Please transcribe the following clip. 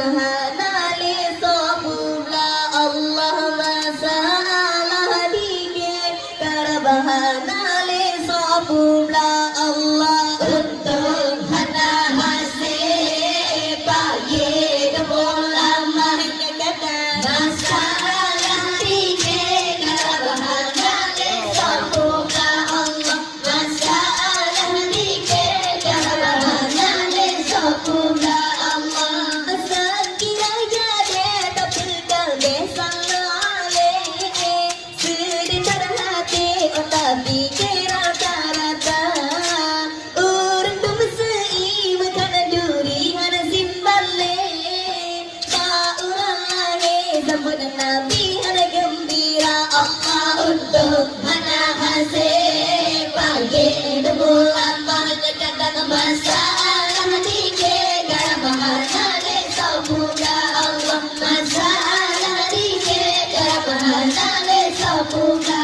bahana le sobula Allah masalah dike kar bahana le sobula Allah untung hana hase paye bola mahnya kata masalah dike kar bahana le sobula Allah masalah dike kar bahana le sobula tapi rata-rata orang tu mesei makan duri hana simbale tak orang lain sambut Nabi hana gembira Allah untuk hana haseh pagi bulan pada kata masalah dike gara bahana le sabuga Allah masalah dike gara bahana le sabuga